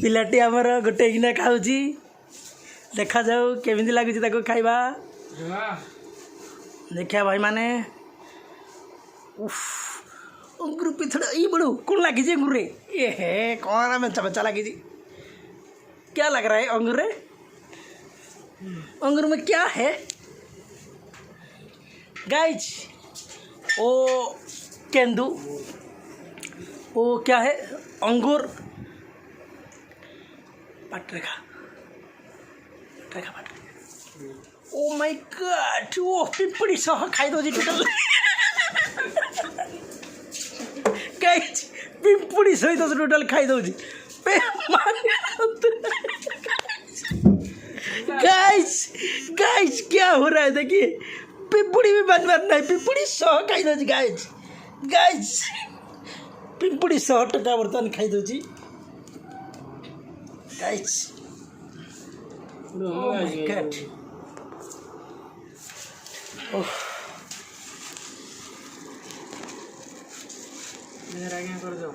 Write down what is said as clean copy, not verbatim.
पिलाटी आमर गोटे किना खाऊची देखा जाऊ केमिति लगुच खाइबा देखिया भाई माने अंगूर पिथड़ा ये बड़ो कौन लगी अंगूर रे ये है कौन मेचा मेचा लगी क्या लग रहा है अंगूर रे अंगूर में क्या है गाइज ओ केंदू ओ क्या है अंगूर पटरेखा पटरेखा पटरेखा ओ माय गॉड ओ पिंपड़ी सह खाई दो टोटल गाइज पिंपड़ी सहित तो टोटल खाई दो गाइज गाइज क्या हो रहा है देखिए पिंपड़ी भी बन नहीं पिंपड़ी सह खाई दो गाइज गाइज पिंपड़ी 100 टका बर्तमान खाई दो गाइज ओह माय गॉड ओह मेरा क्या कर दो